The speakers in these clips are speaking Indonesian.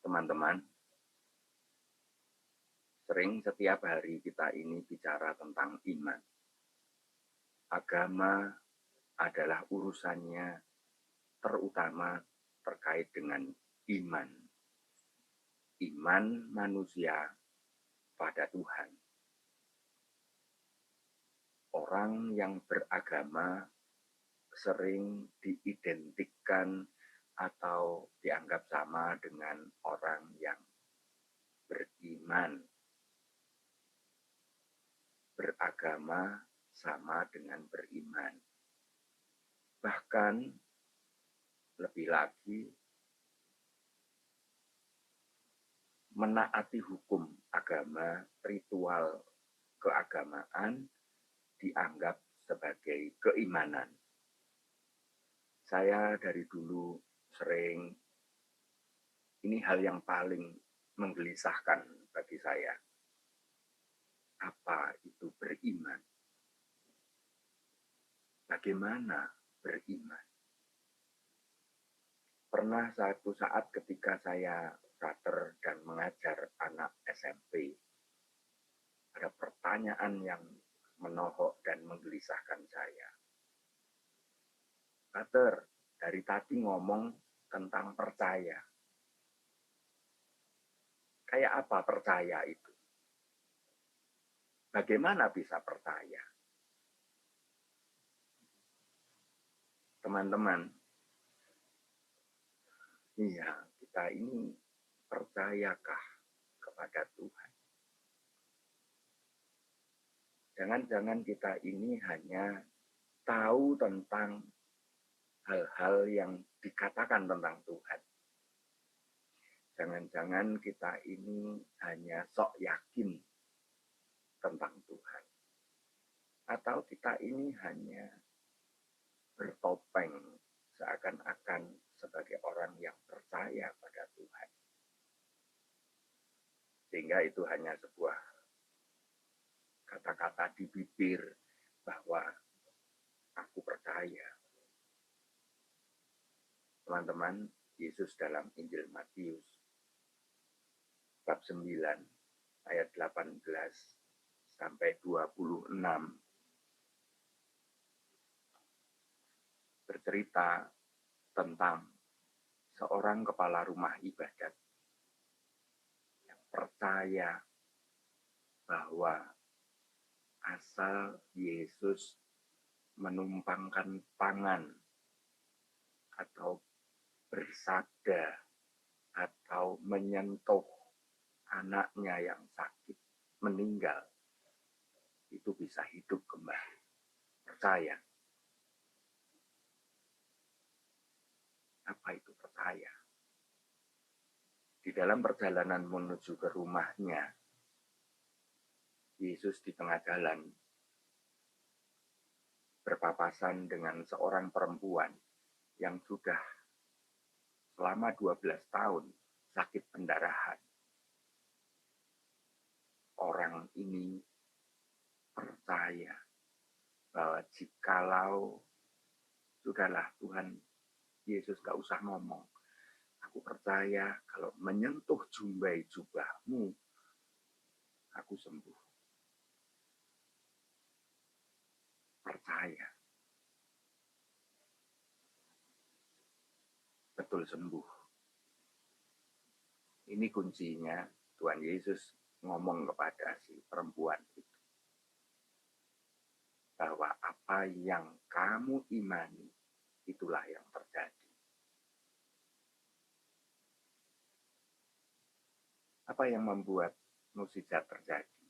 Teman-teman, sering setiap hari kita ini bicara tentang iman. Agama adalah urusannya terutama terkait dengan iman. Iman manusia pada Tuhan. Orang yang beragama sering diidentikan atau dianggap sama dengan orang yang beriman. Beragama sama dengan beriman. Bahkan lebih lagi menaati hukum agama, ritual keagamaan dianggap sebagai keimanan. Saya dari dulu sering, ini hal yang paling menggelisahkan bagi saya. Apa itu beriman? Bagaimana beriman? Pernah satu saat ketika saya frater dan mengajar anak SMP, ada pertanyaan yang menohok dan menggelisahkan saya. Frater, dari tadi ngomong tentang percaya. Kayak apa percaya itu? Bagaimana bisa percaya? Teman-teman, iya, kita ini percayakah kepada Tuhan? Jangan-jangan kita ini hanya tahu tentang hal-hal yang dikatakan tentang Tuhan. Jangan-jangan kita ini hanya sok yakin tentang Tuhan. Atau kita ini hanya bertopeng seakan-akan sebagai orang yang percaya pada Tuhan. Sehingga itu hanya sebuah kata-kata di bibir bahwa aku percaya. Teman-teman, Yesus dalam Injil Matius bab 9 ayat 18 sampai 26 bercerita tentang seorang kepala rumah ibadat yang percaya bahwa asal Yesus menumpangkan tangan atau bersabda atau menyentuh anaknya yang sakit meninggal, itu bisa hidup kembali. Percaya. Apa itu percaya? Di dalam perjalanan menuju ke rumahnya, Yesus di tengah jalan berpapasan dengan seorang perempuan yang sudah selama 12 tahun sakit pendarahan. Orang ini percaya bahwa jikalau sudahlah Tuhan Yesus gak usah ngomong, aku percaya kalau menyentuh jumbai jubahmu, aku sembuh. Percaya. Betul sembuh. Ini kuncinya Tuhan Yesus ngomong kepada si perempuan itu. Bahwa apa yang kamu imani, itulah yang terjadi. Apa yang membuat mukjizat terjadi?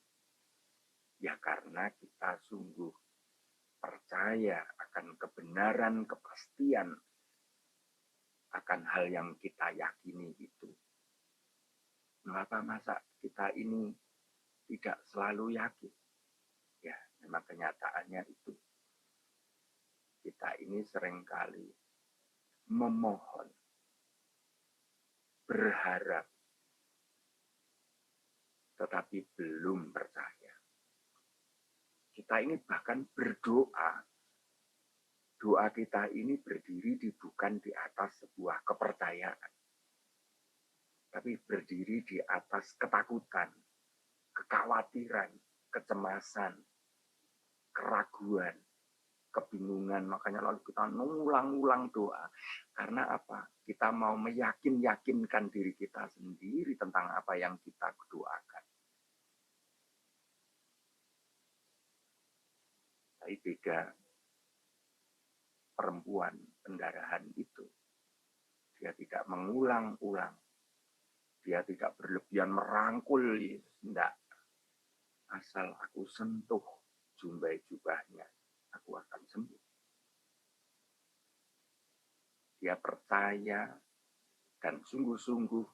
Ya karena kita sungguh percaya akan kebenaran, kepastian akan hal yang kita yakini itu. Mengapa masa kita ini tidak selalu yakin? Ya, memang kenyataannya itu. Kita ini seringkali memohon, berharap, tetapi belum percaya. Kita ini bahkan berdoa. Doa kita ini berdiri bukan di atas sebuah kepercayaan. tapi berdiri di atas ketakutan, kekhawatiran, kecemasan, keraguan, kebingungan. Makanya lalu kita ngulang-ulang doa. Karena apa? Kita mau meyakinkan diri kita sendiri tentang apa yang kita doakan. Tapi beda perempuan pendarahan itu. Dia tidak mengulang-ulang. Dia tidak berlebihan merangkul. Tidak. Asal aku sentuh jumbai jubahnya, aku akan sembuh. Dia percaya dan sungguh-sungguh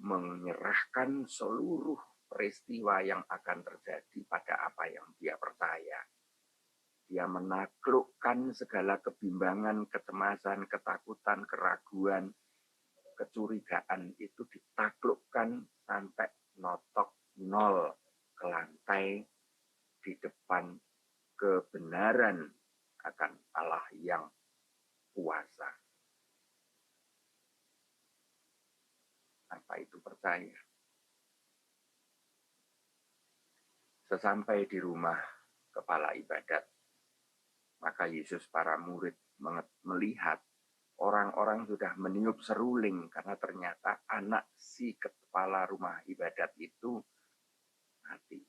menyerahkan seluruh peristiwa yang akan terjadi pada apa yang dia percaya. Dia menaklukkan segala kebimbangan, kecemasan, ketakutan, keraguan, kecurigaan itu ditaklukkan sampai notok nol ke lantai di depan kebenaran akan Allah yang kuasa. Apa itu percaya? Sesampai di rumah kepala ibadat, maka Yesus para murid melihat orang-orang sudah meniup seruling karena ternyata anak si kepala rumah ibadat itu mati.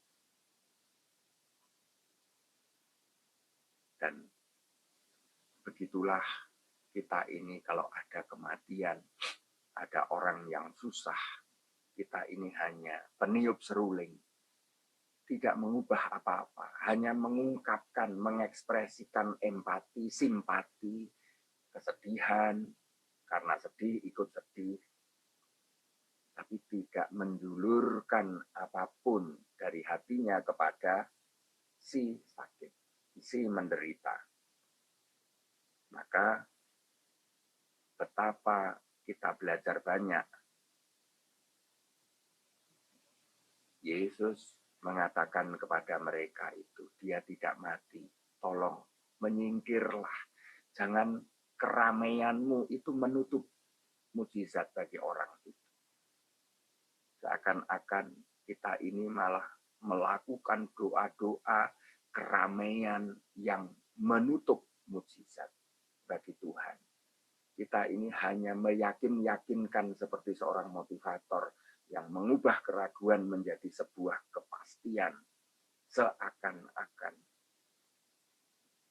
Dan begitulah kita ini kalau ada kematian, ada orang yang susah, kita ini hanya peniup seruling. Tidak mengubah apa-apa, hanya mengungkapkan, mengekspresikan empati, simpati, kesedihan, karena sedih ikut sedih, tapi tidak menjulurkan apapun dari hatinya kepada si sakit, si menderita. Maka betapa kita belajar banyak. Yesus mengatakan kepada mereka itu, dia tidak mati. Tolong menyingkirlah. Jangan keramaianmu itu menutup mukjizat bagi orang itu. Seakan-akan kita ini malah melakukan doa-doa keramaian yang menutup mukjizat bagi Tuhan. Kita ini hanya meyakinkan seperti seorang motivator yang mengubah keraguan menjadi sebuah kepastian. Seakan-akan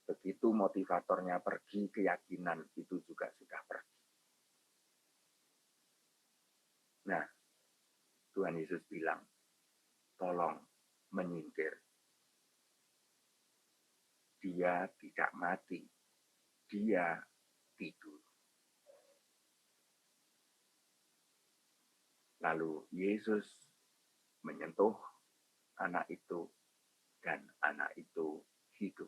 begitu motivatornya pergi, keyakinan itu juga sudah pergi. Nah, Tuhan Yesus bilang, tolong menyingkir. Dia tidak mati, dia tidur. Lalu Yesus menyentuh anak itu dan anak itu hidup.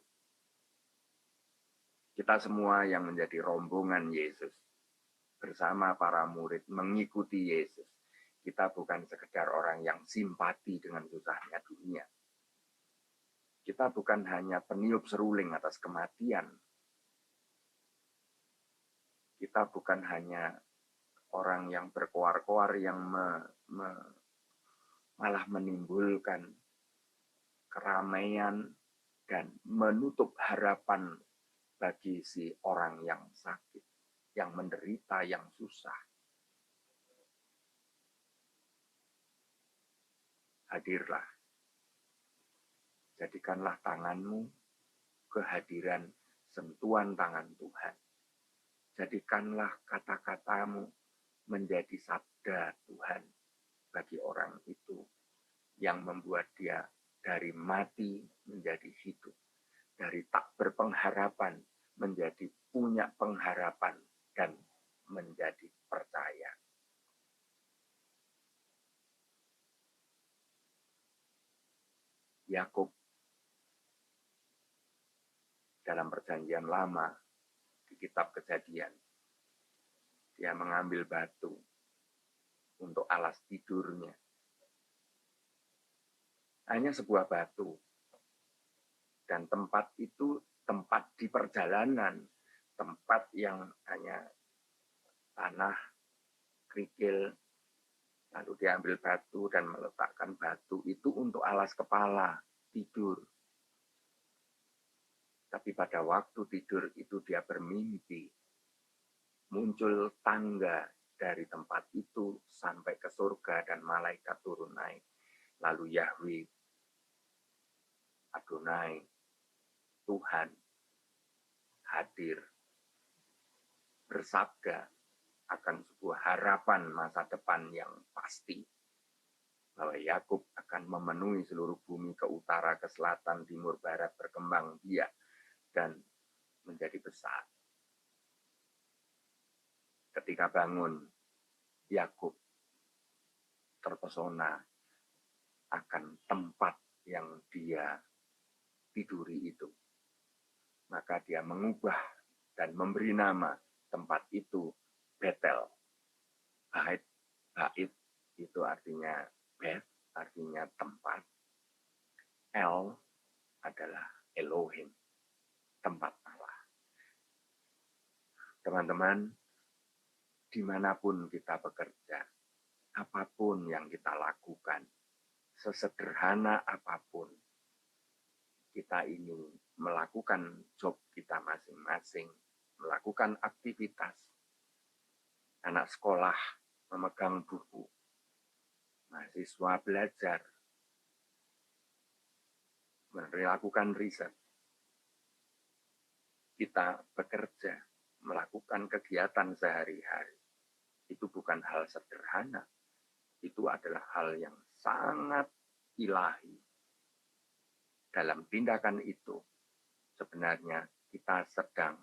Kita semua yang menjadi rombongan Yesus bersama para murid mengikuti Yesus. Kita bukan sekedar orang yang simpati dengan susahnya dunia. Kita bukan hanya peniup seruling atas kematian. Kita bukan hanya orang yang berkoar-koar yang malah menimbulkan keramaian dan menutup harapan bagi si orang yang sakit, yang menderita, yang susah. Hadirlah. Jadikanlah tanganmu kehadiran sentuhan tangan Tuhan. Jadikanlah kata-katamu menjadi sabda Tuhan bagi orang itu yang membuat dia dari mati menjadi hidup, dari tak berpengharapan menjadi punya pengharapan dan menjadi percaya. Yakub dalam perjanjian lama di kitab Kejadian, dia mengambil batu untuk alas tidurnya. Hanya sebuah batu. Dan tempat itu tempat di perjalanan, tempat yang hanya tanah, kerikil, Lalu dia ambil batu dan meletakkan batu itu untuk alas kepala, tidur. Tapi pada waktu tidur itu dia bermimpi. Muncul tangga dari tempat itu sampai ke surga dan malaikat turun naik. Lalu Yahweh, Adonai, Tuhan, hadir, bersabda akan sebuah harapan masa depan yang pasti. Bahwa Yakub akan memenuhi seluruh bumi ke utara, ke selatan, timur, barat, berkembang biak, dan menjadi besar. Ketika bangun, Yakub terpesona akan tempat yang dia tiduri itu. Maka dia mengubah dan memberi nama tempat itu Betel. Bait itu artinya Bet, artinya tempat. El adalah Elohim, tempat Allah. Teman-teman, dimanapun kita bekerja, apapun yang kita lakukan, sesederhana apapun, kita ini melakukan job kita masing-masing, melakukan aktivitas. Anak sekolah memegang buku, mahasiswa belajar, melakukan riset. Kita bekerja, melakukan kegiatan sehari-hari. Itu bukan hal sederhana. Itu adalah hal yang sangat ilahi. Dalam tindakan itu, sebenarnya kita sedang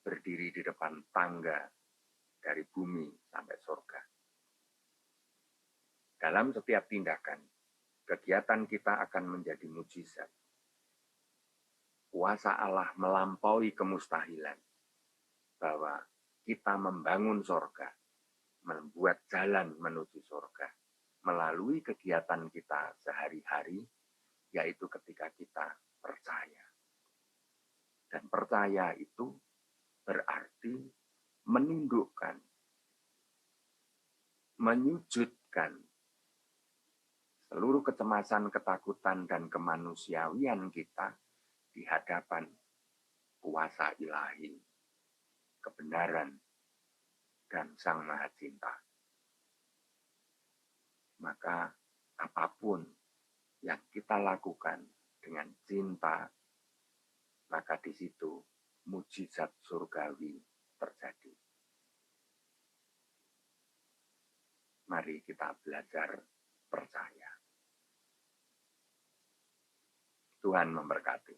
berdiri di depan tangga dari bumi sampai surga. Dalam setiap tindakan, kegiatan kita akan menjadi mujizat. Kuasa Allah melampaui kemustahilan, bahwa kita membangun surga, membuat jalan menuju surga, melalui kegiatan kita sehari-hari, yaitu ketika kita percaya. Dan percaya itu berarti menundukkan, menyujudkan seluruh kecemasan, ketakutan, dan kemanusiawian kita di hadapan kuasa ilahi, kebenaran, dan Sang Maha Cinta. Maka apapun yang kita lakukan dengan cinta, maka di situ mujizat surgawi terjadi. Mari kita belajar percaya. Tuhan memberkati.